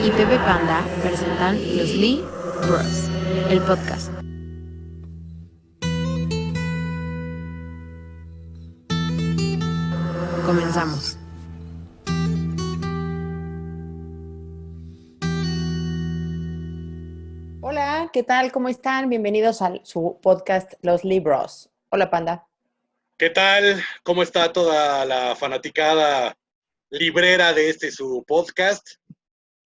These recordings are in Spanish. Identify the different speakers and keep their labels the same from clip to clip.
Speaker 1: y Pepe Panda presentan Los Lee Bros, el podcast. Comenzamos.
Speaker 2: Hola, ¿qué tal? ¿Cómo están? Bienvenidos a su podcast Los Lee Bros. Hola, Panda.
Speaker 3: ¿Qué tal? ¿Cómo está toda la fanaticada librera de su podcast?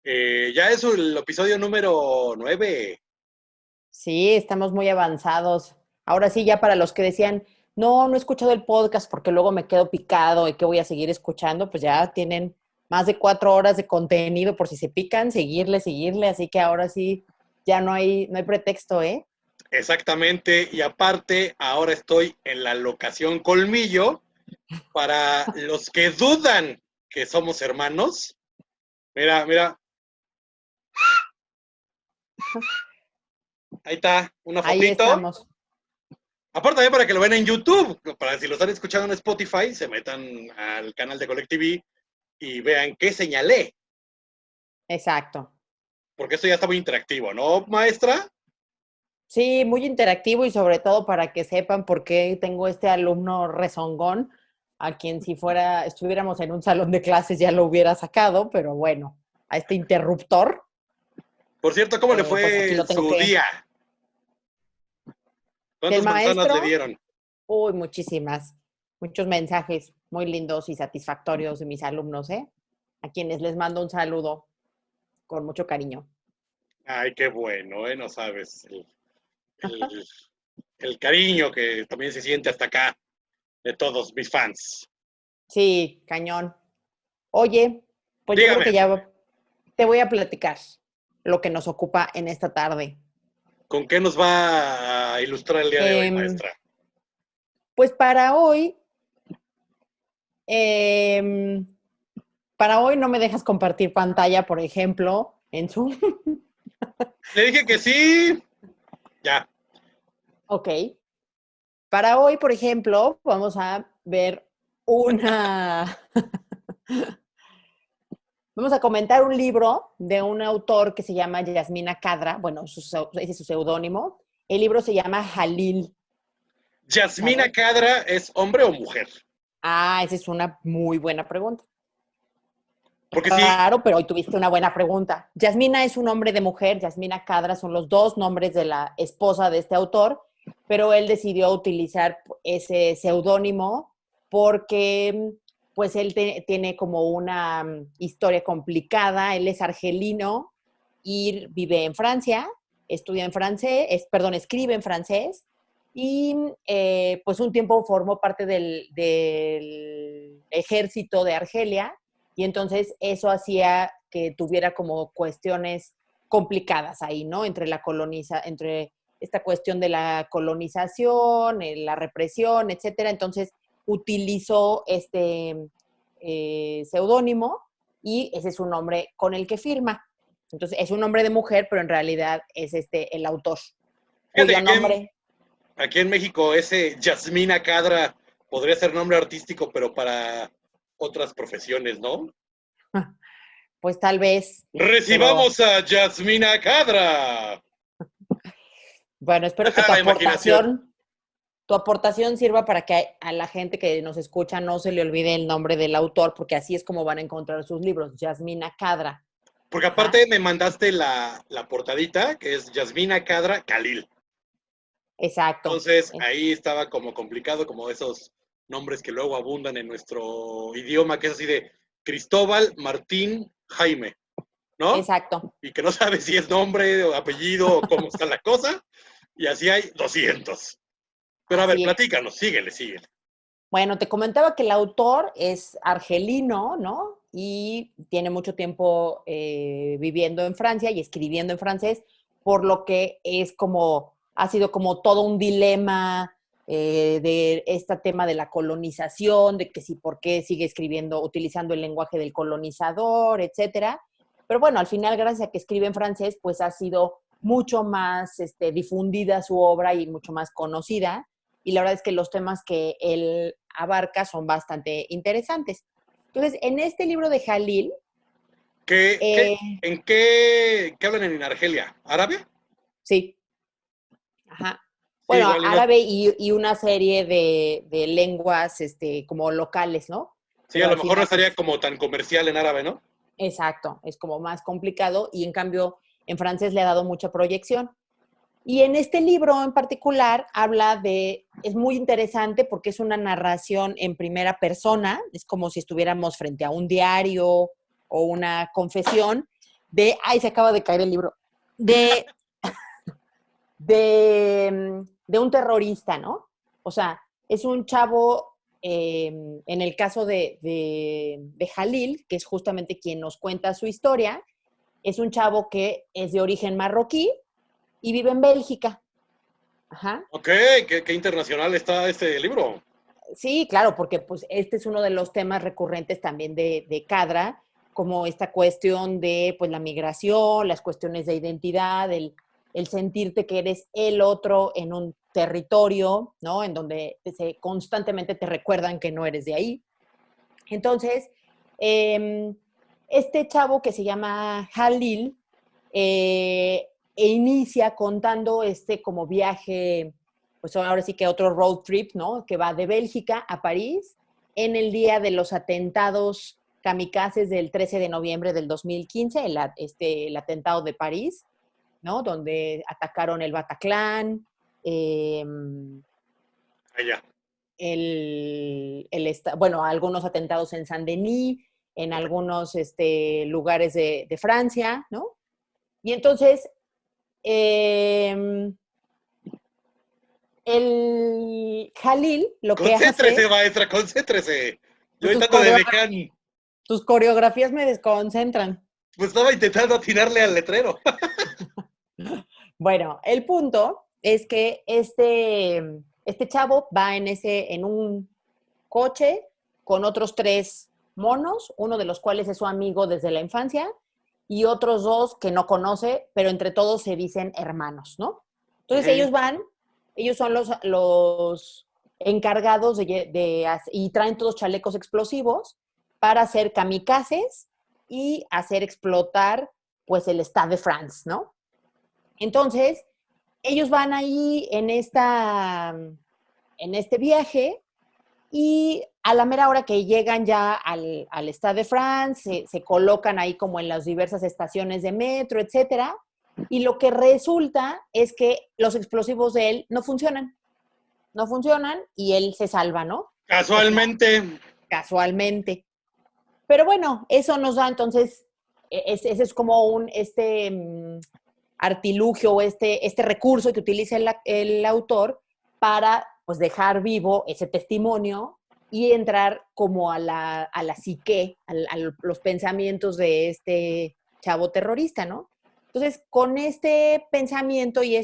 Speaker 3: Ya es el episodio número 9.
Speaker 2: Sí, estamos muy avanzados. Ahora sí, ya para los que decían, no he escuchado el podcast porque luego me quedo picado y que voy a seguir escuchando, pues ya tienen más de 4 horas de contenido por si se pican, seguirle. Así que ahora sí, ya no hay pretexto, ¿eh?
Speaker 3: Exactamente, y aparte, ahora estoy en la locación Colmillo. Para los que dudan que somos hermanos, mira. Ahí está, una
Speaker 2: Ahí
Speaker 3: fotito.
Speaker 2: estamos.
Speaker 3: Aparte también para que lo vean en YouTube, para si lo están escuchando en Spotify, se metan al canal de CollecTV y vean qué señalé.
Speaker 2: Exacto.
Speaker 3: Porque esto ya está muy interactivo, ¿no, maestra?
Speaker 2: Sí, muy interactivo y sobre todo para que sepan por qué tengo este alumno rezongón, a quien si estuviéramos en un salón de clases ya lo hubiera sacado, pero bueno, a este interruptor,
Speaker 3: Por cierto, ¿cómo le
Speaker 2: pues aquí
Speaker 3: fue
Speaker 2: lo tengo
Speaker 3: su
Speaker 2: que...
Speaker 3: día?
Speaker 2: Del
Speaker 3: ¿Cuántas manzanas le
Speaker 2: maestro,
Speaker 3: dieron?
Speaker 2: uy, muchos mensajes muy lindos y satisfactorios de mis alumnos, ¿eh? A quienes les mando un saludo con mucho cariño.
Speaker 3: Ay, qué bueno, ¿eh? No sabes el, el cariño que también se siente hasta acá de todos mis fans.
Speaker 2: Sí, cañón. Oye, pues yo creo
Speaker 3: Dígame,
Speaker 2: que ya te voy a platicar lo que nos ocupa en esta tarde.
Speaker 3: ¿con qué nos va a ilustrar el día de hoy,
Speaker 2: Em,
Speaker 3: maestra?
Speaker 2: pues em, para hoy no me dejas compartir pantalla, por ejemplo, en Zoom.
Speaker 3: Le dije que sí. Ya.
Speaker 2: Ok. Para hoy, por ejemplo, vamos a ver una... Vamos a comentar un libro de un autor que se llama Yasmina Khadra. Bueno, ese es su seudónimo. El libro se llama Jalil.
Speaker 3: ¿Yasmina
Speaker 2: ¿Sabes?
Speaker 3: Khadra es hombre o mujer?
Speaker 2: Ah, esa es una muy buena pregunta.
Speaker 3: Porque sí,
Speaker 2: Claro, pero hoy tuviste una buena pregunta. Yasmina es un nombre de mujer, Yasmina Khadra son los dos nombres de la esposa de este autor, pero él decidió utilizar ese seudónimo porque pues él tiene como una historia complicada, él es argelino y vive en Francia, estudia en francés, escribe en francés y pues un tiempo formó parte del ejército de Argelia y entonces eso hacía que tuviera como cuestiones complicadas ahí, ¿no? Entre esta cuestión de la colonización, la represión, etcétera. Entonces utilizó este seudónimo y ese es un nombre con el que firma. Entonces es un nombre de mujer, pero en realidad es el autor,
Speaker 3: fíjate
Speaker 2: cuyo
Speaker 3: que
Speaker 2: nombre...
Speaker 3: aquí en México ese Yasmina Khadra podría ser nombre artístico, pero para otras profesiones, ¿no?
Speaker 2: Pues tal vez, pero
Speaker 3: Recibamos a Yasmina Khadra.
Speaker 2: bueno, espero que
Speaker 3: La imaginación.
Speaker 2: tu aportación sirva para que a la gente que nos escucha no se le olvide el nombre del autor, porque así es como van a encontrar sus libros, Yasmina Khadra.
Speaker 3: Porque
Speaker 2: Ajá,
Speaker 3: aparte me mandaste la portadita, que es Yasmina Khadra Khalil.
Speaker 2: exacto.
Speaker 3: Entonces ahí estaba como complicado, como esos nombres que luego abundan en nuestro idioma, que es así de Cristóbal, Martín, Jaime, ¿no?
Speaker 2: Exacto.
Speaker 3: Y que no sabes si es nombre o apellido o cómo está la cosa. Y así hay 200. Pero a ver,
Speaker 2: Así es.
Speaker 3: platícanos, síguele.
Speaker 2: Bueno, te comentaba que el autor es argelino, ¿no? Y tiene mucho tiempo viviendo en Francia y escribiendo en francés, por lo que ha sido como todo un dilema de este tema de la colonización, de que si por qué sigue escribiendo, utilizando el lenguaje del colonizador, etcétera. Pero bueno, al final, gracias a que escribe en francés, pues ha sido mucho más difundida su obra y mucho más conocida. Y la verdad es que los temas que él abarca son bastante interesantes. Entonces, en este libro de Jalil,
Speaker 3: ¿Qué,
Speaker 2: Eh,
Speaker 3: en qué hablan en Argelia? ¿Árabe?
Speaker 2: sí, ajá.
Speaker 3: Sí,
Speaker 2: Bueno,
Speaker 3: igual y no.
Speaker 2: árabe y una serie de lenguas como locales, ¿no?
Speaker 3: Sí,
Speaker 2: Pero
Speaker 3: a lo
Speaker 2: al
Speaker 3: mejor no
Speaker 2: final,
Speaker 3: estaría
Speaker 2: pues,
Speaker 3: como tan comercial en árabe, ¿no?
Speaker 2: exacto, es como más complicado y en cambio en francés le ha dado mucha proyección. Y en este libro en particular es muy interesante porque es una narración en primera persona, es como si estuviéramos frente a un diario o una confesión ay, se acaba de caer el libro, de, de un terrorista, ¿no? O sea, es un chavo, en el caso de Jalil, que es justamente quien nos cuenta su historia, es un chavo que es de origen marroquí y vive en Bélgica. Ajá.
Speaker 3: Ok, qué internacional está este libro.
Speaker 2: Sí, claro, porque pues este es uno de los temas recurrentes también de Cadra, como esta cuestión de pues la migración, las cuestiones de identidad, el sentirte que eres el otro en un territorio, ¿no? En donde constantemente te recuerdan que no eres de ahí. Entonces, eh, este chavo que se llama Halil, inicia contando este como viaje, pues ahora sí que otro road trip, ¿no? Que va de Bélgica a París en el día de los atentados kamikazes del 13 de noviembre del 2015, el atentado de París, ¿no? Donde atacaron el Bataclan, eh,
Speaker 3: Allá.
Speaker 2: bueno, algunos atentados en Saint-Denis, en algunos lugares de Francia, ¿no? Y entonces, eh, el Jalil lo que
Speaker 3: Concéntrese,
Speaker 2: hace,
Speaker 3: maestra, concéntrese. Yo
Speaker 2: pues
Speaker 3: ahorita ando de decán.
Speaker 2: tus coreografías me desconcentran.
Speaker 3: Pues estaba intentando atinarle al letrero.
Speaker 2: Bueno, el punto es que este chavo va en un coche con otros tres monos, uno de los cuales es su amigo desde la infancia y otros dos que no conoce, pero entre todos se dicen hermanos, ¿no? Entonces
Speaker 3: Ujú.
Speaker 2: ellos son los encargados y traen todos chalecos explosivos para hacer kamikazes y hacer explotar pues el Stade de France, ¿no? Entonces, ellos van ahí en este viaje y a la mera hora que llegan ya al Stade de France, se colocan ahí como en las diversas estaciones de metro, etcétera. Y lo que resulta es que los explosivos de él no funcionan y él se salva, ¿no? O sea,
Speaker 3: Casualmente.
Speaker 2: casualmente. Pero bueno, eso nos da entonces, ese es como artilugio o este recurso que utiliza el autor para pues dejar vivo ese testimonio y entrar como a la psique, los pensamientos de este chavo terrorista, ¿no? Entonces, con este pensamiento y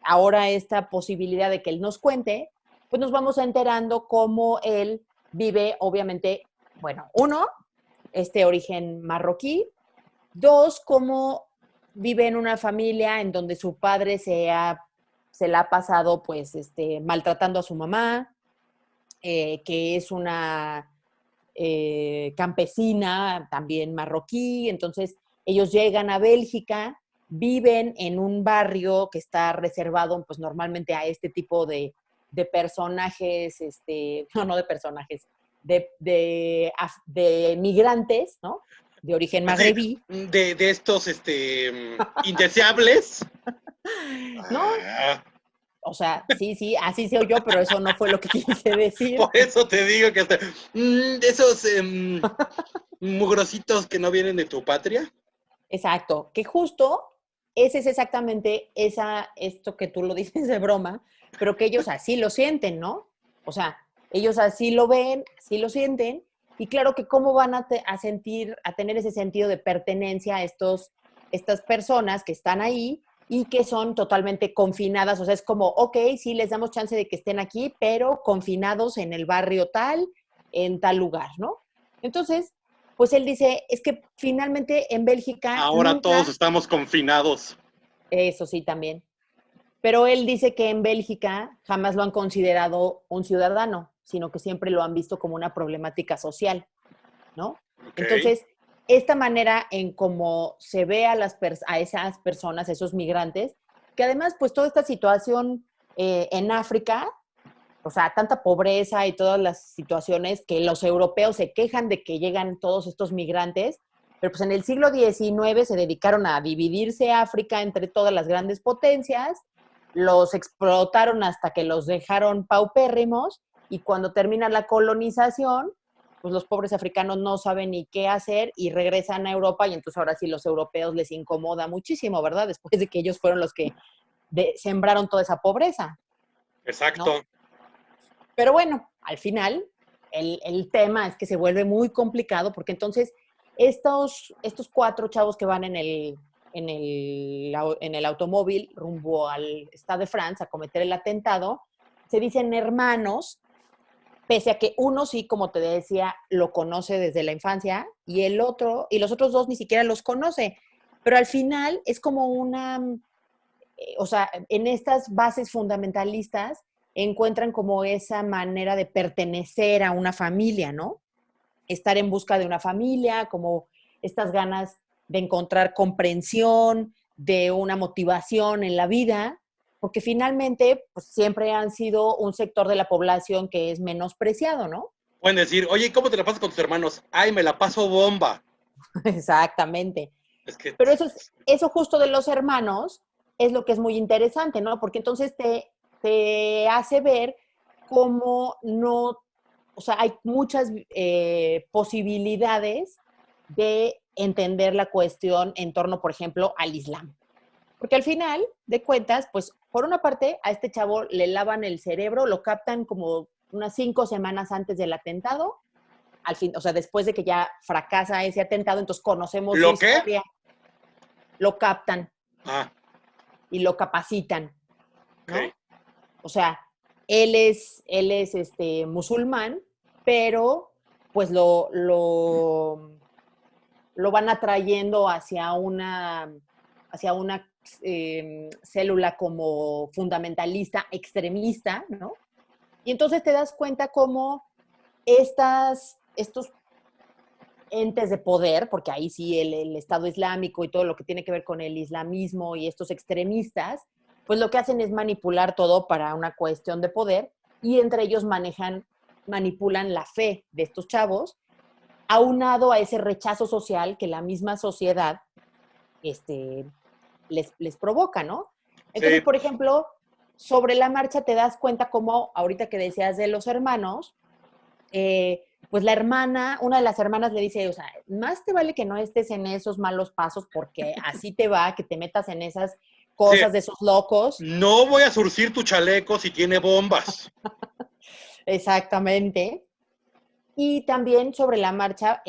Speaker 2: ahora esta posibilidad de que él nos cuente, pues nos vamos enterando cómo él vive, obviamente, bueno, uno, este origen marroquí, dos, cómo vive en una familia en donde su padre se la ha pasado pues maltratando a su mamá, que es una campesina también marroquí, entonces ellos llegan a Bélgica, viven en un barrio que está reservado pues normalmente a este tipo de personajes, no de personajes, de migrantes, ¿no? De origen
Speaker 3: Así,
Speaker 2: magrebí,
Speaker 3: de estos indeseables.
Speaker 2: ¿no?
Speaker 3: Ah,
Speaker 2: O sea, sí, sí, así se oyó, pero eso no fue lo que quise decir.
Speaker 3: por eso te digo que hasta. De esos mugrositos que no vienen de tu patria.
Speaker 2: Exacto, que justo ese es exactamente esto que tú lo dices de broma, pero que ellos así lo sienten, ¿no? O sea, ellos así lo ven, así lo sienten, y claro que cómo van a sentir, a tener ese sentido de pertenencia a estas personas que están ahí y que son totalmente confinadas, o sea, es como, ok, sí, les damos chance de que estén aquí, pero confinados en el barrio tal, en tal lugar, ¿no? Entonces, pues él dice, es que finalmente en Bélgica
Speaker 3: Ahora todos
Speaker 2: nunca,
Speaker 3: estamos confinados.
Speaker 2: eso sí también, pero él dice que en Bélgica jamás lo han considerado un ciudadano, sino que siempre lo han visto como una problemática social, ¿no?
Speaker 3: Ok.
Speaker 2: Entonces, esta manera en cómo se ve a esas personas, esos migrantes, que además, pues toda esta situación en África, o sea, tanta pobreza y todas las situaciones que los europeos se quejan de que llegan todos estos migrantes, pero pues en el siglo XIX se dedicaron a dividirse África entre todas las grandes potencias, los explotaron hasta que los dejaron paupérrimos y cuando termina la colonización, pues los pobres africanos no saben ni qué hacer y regresan a Europa y entonces ahora sí los europeos les incomoda muchísimo, ¿verdad? Después de que ellos fueron los que sembraron toda esa pobreza,
Speaker 3: Exacto.
Speaker 2: ¿no? Pero bueno, al final el tema es que se vuelve muy complicado porque entonces estos 4 chavos que van en el automóvil rumbo al Stade de France a cometer el atentado, se dicen hermanos, pese a que uno sí, como te decía, lo conoce desde la infancia y los otros 2 ni siquiera los conoce. Pero al final es como o sea, en estas bases fundamentalistas encuentran como esa manera de pertenecer a una familia, ¿no? Estar en busca de una familia, como estas ganas de encontrar comprensión, de una motivación en la vida, porque finalmente pues, siempre han sido un sector de la población que es menospreciado, ¿no?
Speaker 3: Pueden decir, oye, ¿cómo te la pasas con tus hermanos? Ay, me la paso bomba.
Speaker 2: Exactamente.
Speaker 3: Es que,
Speaker 2: Pero eso justo de los hermanos es lo que es muy interesante, ¿no? Porque entonces te hace ver cómo no, o sea, hay muchas posibilidades de entender la cuestión en torno, por ejemplo, al Islam. Porque al final de cuentas, pues, por una parte, a este chavo le lavan el cerebro, lo captan como unas 5 semanas antes del atentado, al fin, o sea, después de que ya fracasa ese atentado, entonces conocemos su
Speaker 3: ¿lo qué?
Speaker 2: historia, lo captan
Speaker 3: Ah,
Speaker 2: y lo capacitan, ¿no?
Speaker 3: ok.
Speaker 2: O sea, él es musulmán, pero pues lo van atrayendo hacia una célula como fundamentalista, extremista, ¿no? Y entonces te das cuenta cómo estos entes de poder, porque ahí sí el Estado Islámico y todo lo que tiene que ver con el islamismo y estos extremistas, pues lo que hacen es manipular todo para una cuestión de poder y entre ellos manipulan la fe de estos chavos, aunado a ese rechazo social que la misma sociedad les provoca, ¿no? Entonces,
Speaker 3: Sí,
Speaker 2: por ejemplo, sobre la marcha te das cuenta cómo, ahorita que decías de los hermanos, pues una de las hermanas le dice, o sea, más te vale que no estés en esos malos pasos porque así te va, que te metas en esas
Speaker 3: sí.
Speaker 2: cosas de esos locos.
Speaker 3: No voy a surcir tu chaleco si tiene bombas.
Speaker 2: Exactamente. Y también sobre la marcha,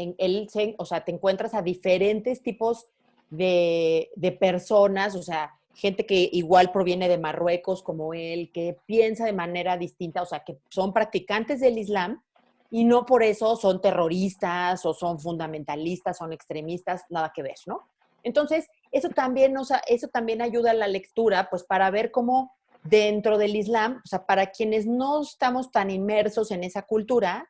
Speaker 2: o sea, te encuentras a diferentes tipos de personas, o sea, gente que igual proviene de Marruecos como él, que piensa de manera distinta, o sea, que son practicantes del Islam y no por eso son terroristas o son fundamentalistas, son extremistas, nada que ver, ¿no? Entonces, eso también ayuda a la lectura, pues para ver cómo dentro del Islam, o sea, para quienes no estamos tan inmersos en esa cultura,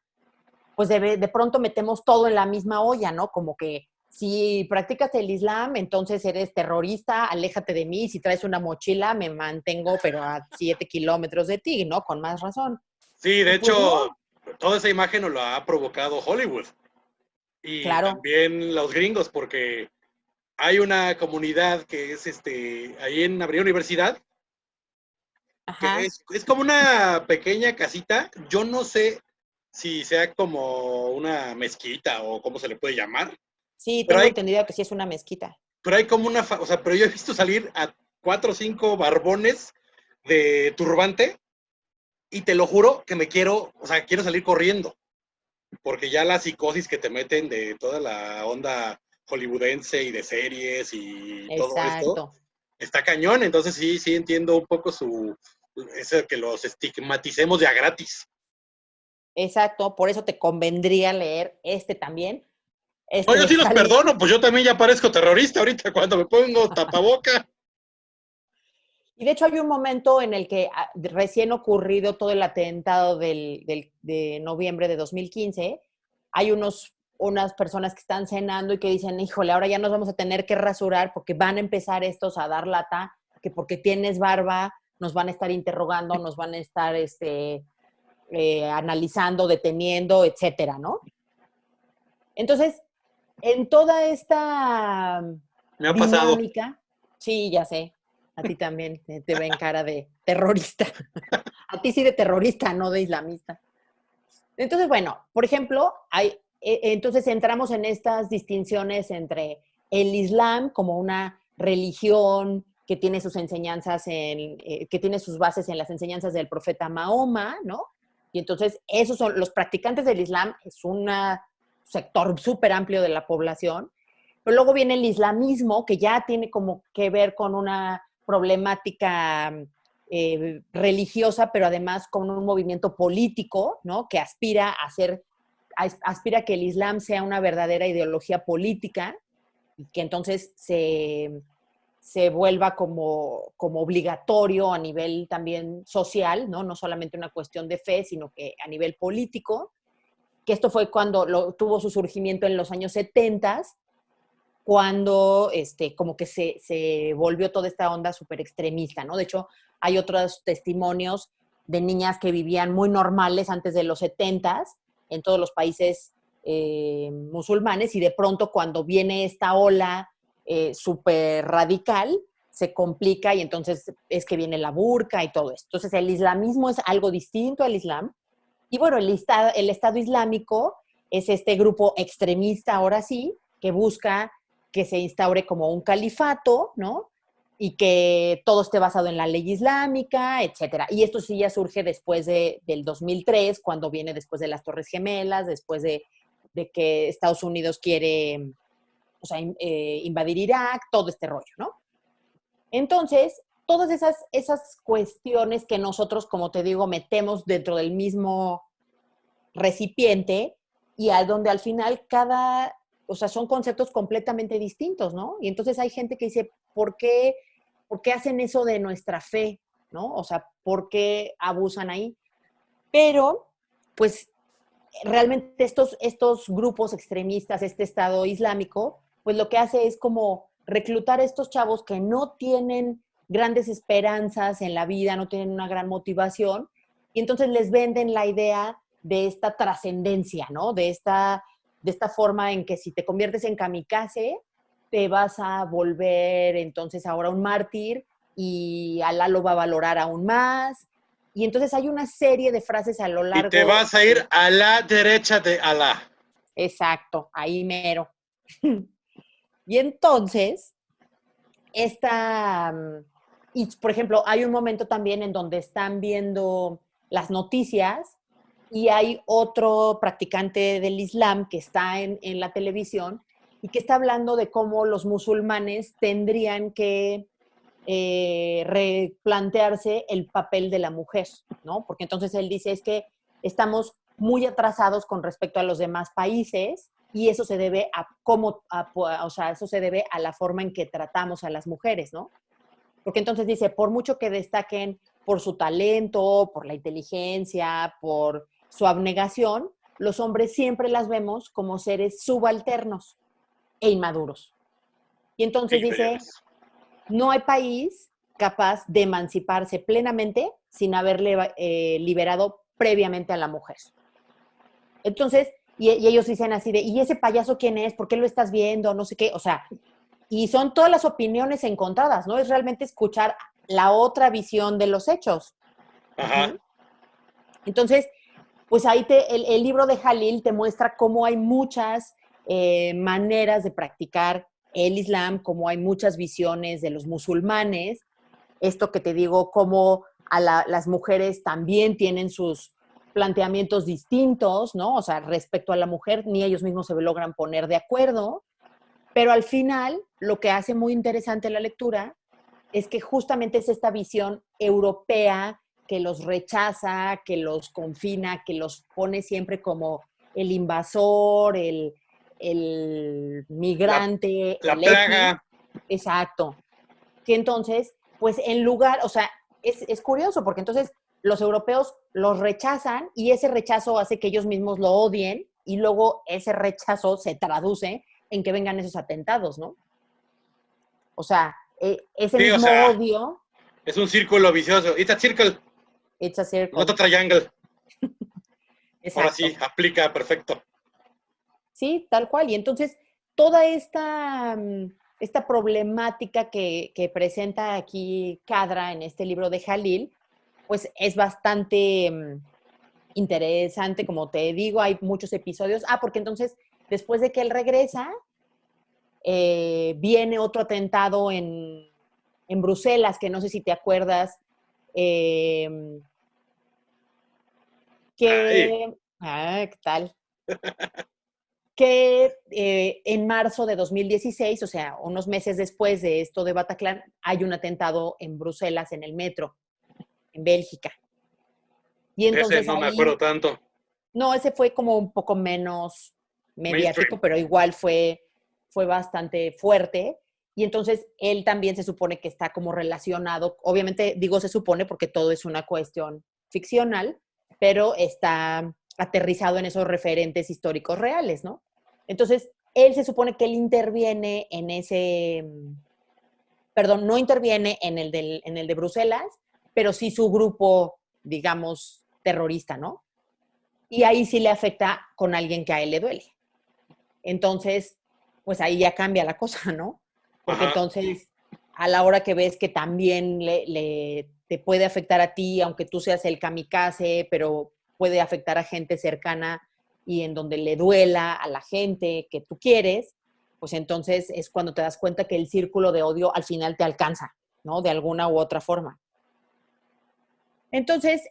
Speaker 2: pues de pronto metemos todo en la misma olla, ¿no? Como que si practicas el Islam, entonces eres terrorista, aléjate de mí, si traes una mochila, me mantengo, pero a 7 kilómetros de ti, ¿no? Con más razón.
Speaker 3: Sí, de
Speaker 2: Y pues
Speaker 3: hecho,
Speaker 2: no,
Speaker 3: toda esa imagen nos lo ha provocado Hollywood y
Speaker 2: claro,
Speaker 3: también los gringos, porque hay una comunidad que es ahí en Avenida Universidad, que
Speaker 2: ajá.
Speaker 3: es como una pequeña casita. Yo no sé si sea como una mezquita o cómo se le puede llamar,
Speaker 2: Sí,
Speaker 3: pero
Speaker 2: tengo
Speaker 3: hay,
Speaker 2: entendido que sí es una mezquita.
Speaker 3: pero hay como o sea, pero yo he visto salir a 4 o 5 barbones de turbante y te lo juro que o sea, quiero salir corriendo, porque ya la psicosis que te meten de toda la onda hollywoodense y de series y todo esto,
Speaker 2: Exacto,
Speaker 3: está cañón. Entonces sí entiendo un poco eso que los estigmaticemos ya gratis.
Speaker 2: exacto. Por eso te convendría leer este también,
Speaker 3: No,
Speaker 2: este
Speaker 3: yo
Speaker 2: de
Speaker 3: sí los
Speaker 2: Khalid.
Speaker 3: perdono, pues yo también ya parezco terrorista ahorita cuando me pongo tapaboca.
Speaker 2: Y de hecho hay un momento en el que recién ocurrido todo el atentado de noviembre de 2015, hay unos unas personas que están cenando y que dicen, híjole, ahora ya nos vamos a tener que rasurar porque van a empezar estos a dar lata, que porque tienes barba nos van a estar interrogando, nos van a estar analizando, deteniendo, etcétera, ¿no? Entonces, en toda esta
Speaker 3: Me ha pasado.
Speaker 2: dinámica, sí, ya sé, a ti también te ven cara de terrorista. A ti sí de terrorista, no de islamista. Entonces, bueno, por ejemplo, entonces entramos en estas distinciones entre el Islam como una religión que tiene sus enseñanzas que tiene sus bases en las enseñanzas del profeta Mahoma, ¿no? Y entonces esos son los practicantes del Islam, es un sector súper amplio de la población. Pero luego viene el islamismo, que ya tiene como que ver con una problemática religiosa, pero además con un movimiento político, ¿no? Que aspira a que el Islam sea una verdadera ideología política y que entonces se vuelva como obligatorio a nivel también social, ¿no? No solamente una cuestión de fe, sino que a nivel político, que esto fue cuando tuvo su surgimiento en los años 70, cuando como que se volvió toda esta onda súper extremista, ¿no? De hecho, hay otros testimonios de niñas que vivían muy normales antes de los 70 en todos los países musulmanes y de pronto cuando viene esta ola súper radical, se complica y entonces es que viene la burka y todo esto. Entonces el islamismo es algo distinto al Islam. Y bueno, el Estado Islámico es este grupo extremista, ahora sí, que busca que se instaure como un califato, ¿no? Y que todo esté basado en la ley islámica, etcétera. Y esto sí ya surge después del 2003, cuando viene después de las Torres Gemelas, después de que Estados Unidos quiere, o sea, invadir Irak, todo este rollo, ¿no? Entonces, todas esas cuestiones que nosotros, como te digo, metemos dentro del mismo recipiente y donde al final o sea, son conceptos completamente distintos, ¿no? Y entonces hay gente que dice, ¿por qué hacen eso de nuestra fe? ¿No? O sea, ¿por qué abusan ahí? Pero, pues, realmente estos grupos extremistas, este Estado Islámico, pues lo que hace es como reclutar a estos chavos que no tienen grandes esperanzas en la vida, no tienen una gran motivación, y entonces les venden la idea de esta trascendencia, ¿no? De esta forma en que si te conviertes en kamikaze, te vas a volver entonces ahora un mártir y Alá lo va a valorar aún más. Y entonces hay una serie de frases a lo largo.
Speaker 3: Y te vas a ir a la derecha de Alá.
Speaker 2: Exacto, ahí mero. Y entonces, y por ejemplo, hay un momento también en donde están viendo las noticias y hay otro practicante del Islam que está en la televisión y que está hablando de cómo los musulmanes tendrían que replantearse el papel de la mujer, ¿no? Porque entonces él dice es que estamos muy atrasados con respecto a los demás países y eso se debe o sea, eso se debe a la forma en que tratamos a las mujeres, ¿no? Porque entonces dice, por mucho que destaquen por su talento, por la inteligencia, por su abnegación, los hombres siempre las vemos como seres subalternos e inmaduros. Y entonces dice, no hay país capaz de emanciparse plenamente sin haberle liberado previamente a la mujer. Entonces, y ellos dicen así de, ¿y ese payaso quién es? ¿Por qué lo estás viendo? No sé qué, o sea, y son todas las opiniones encontradas, ¿no? Es realmente escuchar la otra visión de los hechos.
Speaker 3: Ajá.
Speaker 2: ¿Mm? Entonces, pues ahí el libro de Jalil te muestra cómo hay muchas maneras de practicar el Islam, cómo hay muchas visiones de los musulmanes. Esto que te digo, cómo las mujeres también tienen sus planteamientos distintos, ¿no? O sea, respecto a la mujer, ni ellos mismos se logran poner de acuerdo. Pero al final, lo que hace muy interesante la lectura es que justamente es esta visión europea que los rechaza, que los confina, que los pone siempre como el invasor, el migrante,
Speaker 3: la
Speaker 2: el
Speaker 3: plaga.
Speaker 2: Exacto. Que entonces, pues en lugar, o sea, es curioso porque entonces los europeos los rechazan y ese rechazo hace que ellos mismos lo odien y luego ese rechazo se traduce en que vengan esos atentados, ¿no? O sea, ese
Speaker 3: Sí, o
Speaker 2: mismo
Speaker 3: sea,
Speaker 2: odio,
Speaker 3: es un círculo vicioso. It's a circle,
Speaker 2: it's a
Speaker 3: not a
Speaker 2: circle.
Speaker 3: triangle. Ahora
Speaker 2: Exacto.
Speaker 3: sí, aplica perfecto.
Speaker 2: Sí, tal cual. Y entonces, toda esta problemática que presenta aquí Kadra en este libro de Jalil, pues es bastante interesante, como te digo, hay muchos episodios. Porque entonces, después de que él regresa, viene otro atentado en Bruselas, que no sé si te acuerdas, eh,
Speaker 3: Ay,
Speaker 2: ¿qué tal? Que en marzo de 2016, o sea, unos meses después de esto de Bataclan, hay un atentado en Bruselas, en el metro, en Bélgica. Y
Speaker 3: de ese
Speaker 2: entonces
Speaker 3: no me acuerdo
Speaker 2: ahí,
Speaker 3: tanto.
Speaker 2: no, ese fue como un poco menos mediático,
Speaker 3: Mainstream.
Speaker 2: pero igual fue bastante fuerte. Y entonces él también se supone que está como relacionado, obviamente digo se supone porque todo es una cuestión ficcional, pero está aterrizado en esos referentes históricos reales, ¿no? Entonces, él se supone que él interviene en ese, perdón, no interviene en el de Bruselas, pero sí su grupo, digamos, terrorista, ¿no? Y ahí sí le afecta con alguien que a él le duele. Entonces, pues ahí ya cambia la cosa, ¿no? Porque
Speaker 3: Ajá.
Speaker 2: entonces, a la hora que ves que también te puede afectar a ti, aunque tú seas el kamikaze, pero puede afectar a gente cercana y en donde le duela a la gente que tú quieres, pues entonces es cuando te das cuenta que el círculo de odio al final te alcanza, ¿no? De alguna u otra forma. Entonces,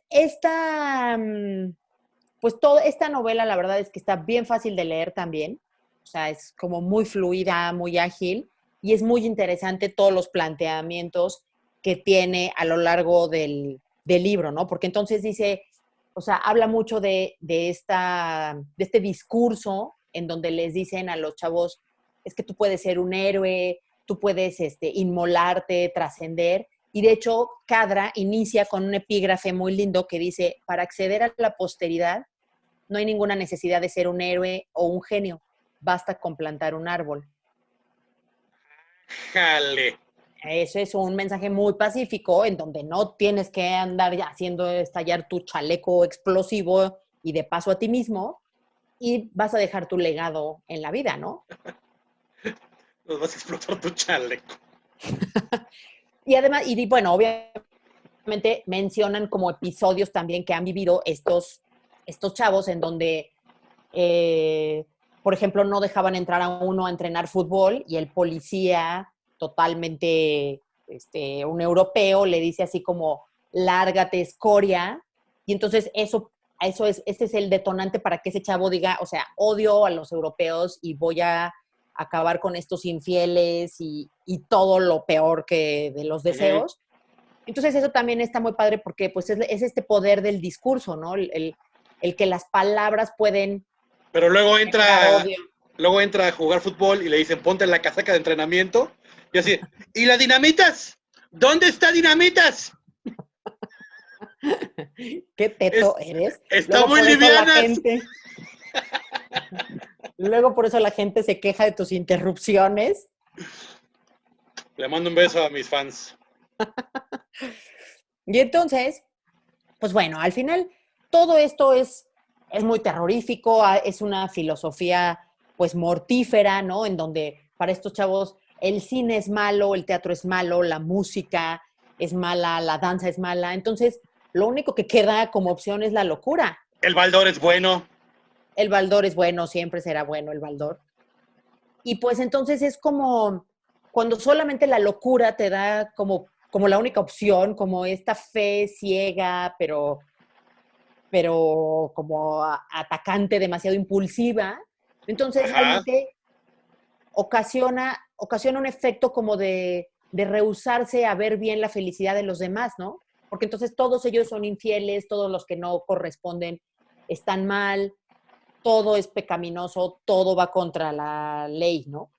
Speaker 2: pues toda esta novela, la verdad es que está bien fácil de leer también. O sea, es como muy fluida, muy ágil y es muy interesante todos los planteamientos que tiene a lo largo del libro, ¿no? Porque entonces dice, o sea, habla mucho de este discurso en donde les dicen a los chavos, es que tú puedes ser un héroe, tú puedes inmolarte, trascender. Y de hecho, Cadra inicia con un epígrafe muy lindo que dice, para acceder a la posteridad, no hay ninguna necesidad de ser un héroe o un genio, basta con plantar un árbol.
Speaker 3: Jale.
Speaker 2: Eso es un mensaje muy pacífico en donde no tienes que andar haciendo estallar tu chaleco explosivo y de paso a ti mismo y vas a dejar tu legado en la vida, ¿no?
Speaker 3: Nos vas a explotar tu chaleco.
Speaker 2: Y además, y bueno, obviamente mencionan como episodios también que han vivido estos chavos en donde por ejemplo, no dejaban entrar a uno a entrenar fútbol y el policía, totalmente un europeo, le dice así como, lárgate, escoria. Y entonces este es el detonante para que ese chavo diga, o sea, odio a los europeos y voy a acabar con estos infieles y todo lo peor que de los
Speaker 3: Ujú.
Speaker 2: deseos. Entonces eso también está muy padre porque pues es este poder del discurso, ¿no? El que las palabras pueden
Speaker 3: Pero
Speaker 2: generar odio.
Speaker 3: luego entra a jugar fútbol y le dicen, ponte la casaca de entrenamiento. Y así, ¿y la dinamitas? ¿Dónde está dinamitas?
Speaker 2: ¿Qué
Speaker 3: Es,
Speaker 2: teto eres?
Speaker 3: está muy livianas.
Speaker 2: Luego por eso la gente se queja de tus interrupciones.
Speaker 3: Le mando un beso a mis fans.
Speaker 2: Y entonces, pues bueno, al final todo esto es muy terrorífico, es una filosofía pues mortífera, ¿no? En donde para estos chavos el cine es malo, el teatro es malo, la música es mala, la danza es mala. Entonces, lo único que queda como opción es la locura.
Speaker 3: El Baldor es bueno.
Speaker 2: El Baldor es bueno, siempre será bueno el Baldor. Y pues entonces es como cuando solamente la locura te da como la única opción, como esta fe ciega, pero como atacante, demasiado impulsiva. Entonces
Speaker 3: Ajá.
Speaker 2: realmente ocasiona un efecto como de rehusarse a ver bien la felicidad de los demás, ¿no? Porque entonces todos ellos son infieles, todos los que no corresponden están mal, todo es pecaminoso, todo va contra la ley, ¿no?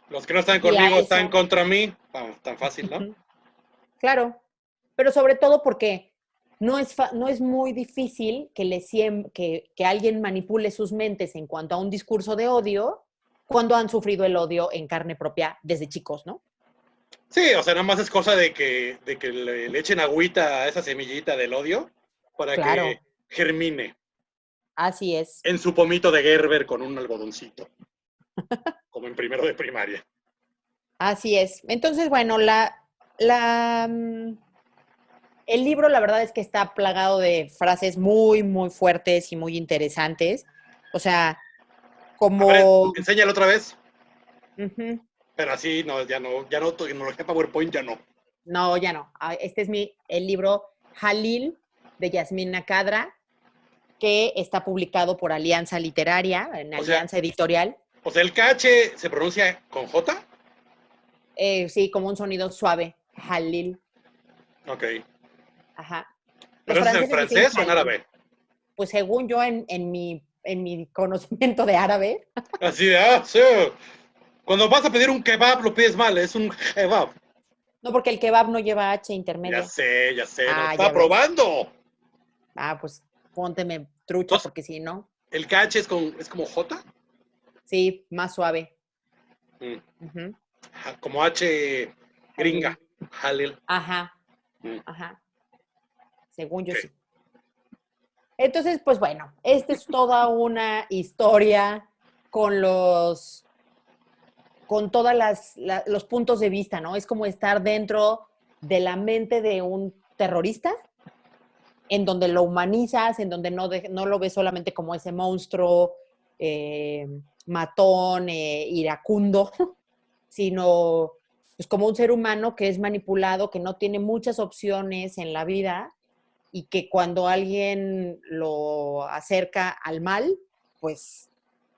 Speaker 3: Los que no están
Speaker 2: Y a
Speaker 3: conmigo están
Speaker 2: eso,
Speaker 3: contra mí. Vamos, tan fácil, ¿no?
Speaker 2: claro, pero sobre todo porque no es muy difícil que alguien manipule sus mentes en cuanto a un discurso de odio cuando han sufrido el odio en carne propia desde chicos, ¿no?
Speaker 3: Sí, o sea, nada más es cosa de que le echen agüita a esa semillita del odio para que
Speaker 2: Claro,
Speaker 3: germine
Speaker 2: así es.
Speaker 3: en su pomito de Gerber con un algodoncito, como en primero de primaria.
Speaker 2: Así es. Entonces, bueno, la, mm, el libro la verdad es que está plagado de frases muy, muy fuertes y muy interesantes. O sea,
Speaker 3: A ver,
Speaker 2: como...
Speaker 3: enséñalo otra vez.
Speaker 2: Ujú.
Speaker 3: Pero así, no, ya no, tecnología PowerPoint ya no.
Speaker 2: No, ya no. Este es el libro Jalil de Yasmín Nakadra, que está publicado por Alianza Literaria, en
Speaker 3: O sea,
Speaker 2: Alianza Editorial.
Speaker 3: el KH se pronuncia con J.
Speaker 2: Sí, como un sonido suave. Jalil.
Speaker 3: Ok.
Speaker 2: Ajá. Los
Speaker 3: ¿Pero eso es en
Speaker 2: franceses dicen
Speaker 3: francés o en
Speaker 2: Jalil.
Speaker 3: árabe?
Speaker 2: Pues según yo, en mi conocimiento de árabe,
Speaker 3: Así de, ah, sí. Cuando vas a pedir un kebab lo pides mal, es un kebab.
Speaker 2: no porque el kebab no lleva H intermedia.
Speaker 3: Ya sé, no lo
Speaker 2: Ah,
Speaker 3: estaba
Speaker 2: ya ves.
Speaker 3: probando.
Speaker 2: Ah, pues pónteme trucha,
Speaker 3: Entonces,
Speaker 2: porque si no,
Speaker 3: ¿el KH es como J?
Speaker 2: sí, más suave.
Speaker 3: Mm.
Speaker 2: Ujú.
Speaker 3: Como H gringa.
Speaker 2: Jalil.
Speaker 3: Halil.
Speaker 2: Ajá,
Speaker 3: Mm.
Speaker 2: ajá. Según yo
Speaker 3: Ok.
Speaker 2: sí. Entonces, pues bueno, esta es toda una historia con con todos los puntos de vista, ¿no? Es como estar dentro de la mente de un terrorista, en donde lo humanizas, en donde no lo ves solamente como ese monstruo eh, matón, iracundo, sino pues, como un ser humano que es manipulado, que no tiene muchas opciones en la vida y que cuando alguien lo acerca al mal, pues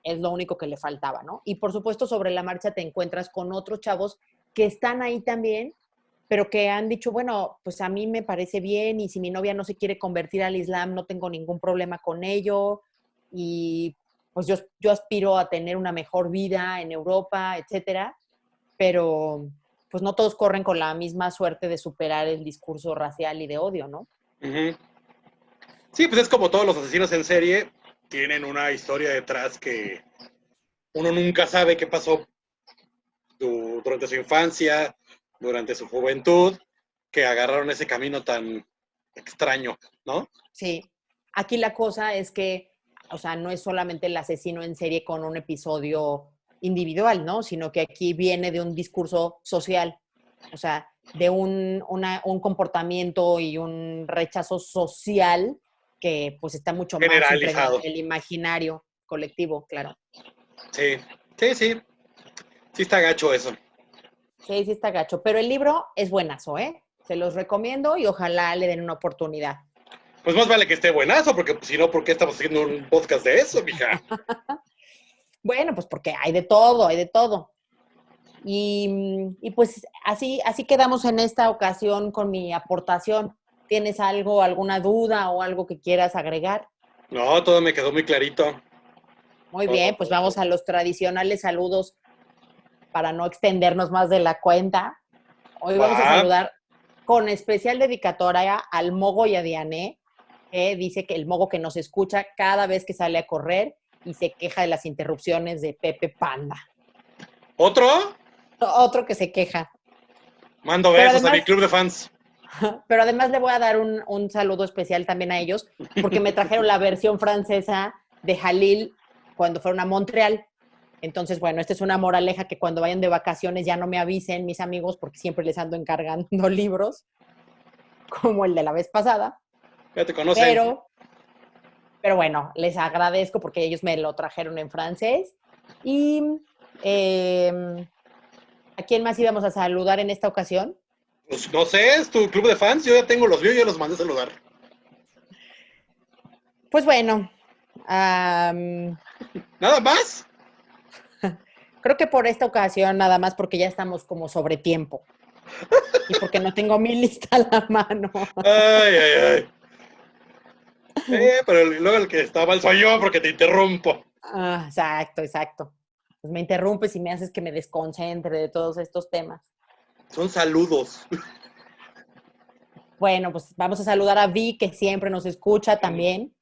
Speaker 2: es lo único que le faltaba, ¿no? Y por supuesto, sobre la marcha te encuentras con otros chavos que están ahí también, pero que han dicho, bueno, pues a mí me parece bien y si mi novia no se quiere convertir al Islam, no tengo ningún problema con ello y pues yo aspiro a tener una mejor vida en Europa, etcétera, pero pues no todos corren con la misma suerte de superar el discurso racial y de odio, ¿no?
Speaker 3: Ujú. Sí, pues es como todos los asesinos en serie, tienen una historia detrás que uno nunca sabe qué pasó durante su infancia, durante su juventud, que agarraron ese camino tan extraño, ¿no?
Speaker 2: Sí, aquí la cosa es que, o sea, no es solamente el asesino en serie con un episodio individual, ¿no? Sino que aquí viene de un discurso social, o sea, de un comportamiento y un rechazo social que pues está mucho más impregnado
Speaker 3: Generalizado.
Speaker 2: en el imaginario colectivo, claro.
Speaker 3: Sí, sí, sí está gacho eso.
Speaker 2: Sí, sí está gacho, pero el libro es buenazo, ¿eh? Se los recomiendo y ojalá le den una oportunidad.
Speaker 3: Pues más vale que esté buenazo, porque pues, si no, ¿por qué estamos haciendo un podcast de eso, mija?
Speaker 2: Bueno, pues porque hay de todo, hay de todo. Y pues así quedamos en esta ocasión con mi aportación. ¿Tienes algo, alguna duda o algo que quieras agregar?
Speaker 3: No, todo me quedó muy clarito.
Speaker 2: Muy
Speaker 3: Todo,
Speaker 2: bien, pues
Speaker 3: todo,
Speaker 2: vamos
Speaker 3: todo.
Speaker 2: a los tradicionales saludos para no extendernos más de la cuenta. Hoy vamos a
Speaker 3: Va.
Speaker 2: saludar con especial dedicatoria al Mogo y a Diané, que dice que el Mogo que nos escucha cada vez que sale a correr y se queja de las interrupciones de Pepe Panda.
Speaker 3: ¿Otro?
Speaker 2: Otro que se queja.
Speaker 3: Mando
Speaker 2: Pero
Speaker 3: besos a mi
Speaker 2: además,
Speaker 3: club de fans.
Speaker 2: Pero además le voy a dar un saludo especial también a ellos, porque me trajeron la versión francesa de Jalil cuando fueron a Montreal. Entonces, bueno, esta es una moraleja que cuando vayan de vacaciones ya no me avisen mis amigos, porque siempre les ando encargando libros, como el de la vez pasada.
Speaker 3: Ya te conocen.
Speaker 2: Pero, pero bueno, les agradezco porque ellos me lo trajeron en francés. Y eh, ¿a quién más íbamos a saludar en esta ocasión?
Speaker 3: Pues no sé, es tu club de fans. Yo ya tengo los míos y ya los mandé a saludar.
Speaker 2: Pues bueno,
Speaker 3: ¿Nada más?
Speaker 2: creo que por esta ocasión nada más porque ya estamos como sobre tiempo y porque no tengo mi lista a la mano.
Speaker 3: Ay, ay, ay. Pero luego el que está mal soy yo porque te interrumpo.
Speaker 2: Ah, exacto, exacto. Pues me interrumpes y me haces que me desconcentre de todos estos temas.
Speaker 3: Son saludos.
Speaker 2: Bueno, pues vamos a saludar a Vi, que siempre nos escucha también.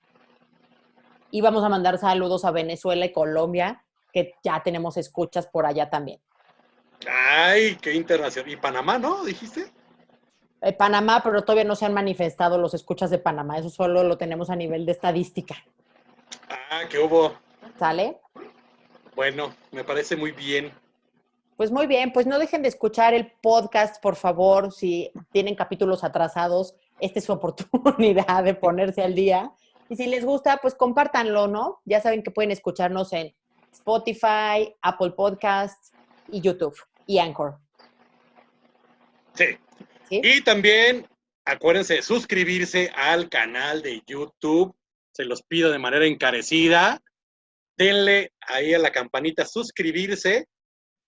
Speaker 2: Y vamos a mandar saludos a Venezuela y Colombia, que ya tenemos escuchas por allá también.
Speaker 3: Ay, qué internacional. ¿Y Panamá, no? ¿Dijiste?
Speaker 2: Panamá, pero todavía no se han manifestado los escuchas de Panamá. Eso solo lo tenemos a nivel de estadística.
Speaker 3: Ah, ¿qué hubo?
Speaker 2: ¿Sale?
Speaker 3: Bueno, me parece muy bien.
Speaker 2: Pues muy bien, pues no dejen de escuchar el podcast, por favor. Si tienen capítulos atrasados, esta es su oportunidad de ponerse al día. Y si les gusta, pues compártanlo, ¿no? Ya saben que pueden escucharnos en Spotify, Apple Podcasts y YouTube y Anchor.
Speaker 3: Sí.
Speaker 2: ¿Sí?
Speaker 3: Y también acuérdense de suscribirse al canal de YouTube. Se los pido de manera encarecida. Denle ahí a la campanita suscribirse.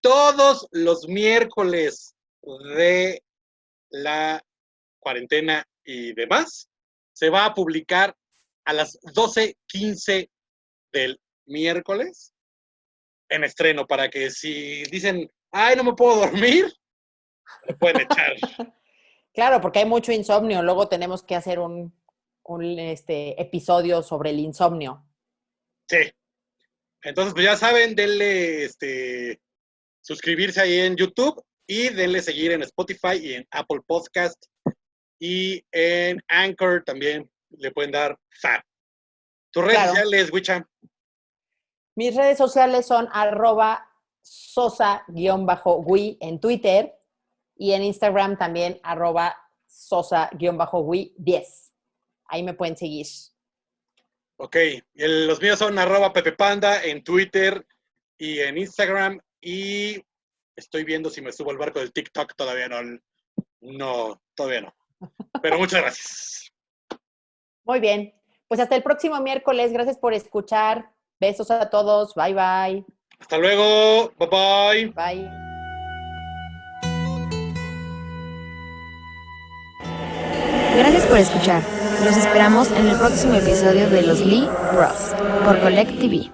Speaker 3: Todos los miércoles de la cuarentena y demás se va a publicar a las 12:15 del miércoles en estreno, para que si dicen, ay, no me puedo dormir, lo pueden echar.
Speaker 2: Claro, porque hay mucho insomnio. Luego tenemos que hacer un episodio sobre el insomnio.
Speaker 3: Sí. Entonces, pues ya saben, denle suscribirse ahí en YouTube y denle seguir en Spotify y en Apple Podcast y en Anchor también le pueden dar fan. Tus redes sociales, Wicha.
Speaker 2: Mis redes sociales son @sosa_wi en Twitter y en Instagram también @sosa_wi10. Ahí me pueden seguir.
Speaker 3: Ok, los míos son @pepepanda en Twitter y en Instagram, y estoy viendo si me subo al barco del TikTok, todavía no, todavía no. Pero muchas gracias.
Speaker 2: Muy bien, pues hasta el próximo miércoles. Gracias por escuchar. Besos a todos. Bye, bye.
Speaker 3: Hasta luego. Bye, bye.
Speaker 2: Bye.
Speaker 1: Gracias por escuchar. Los esperamos en el próximo episodio de Los Lee Bros. Por Collect TV.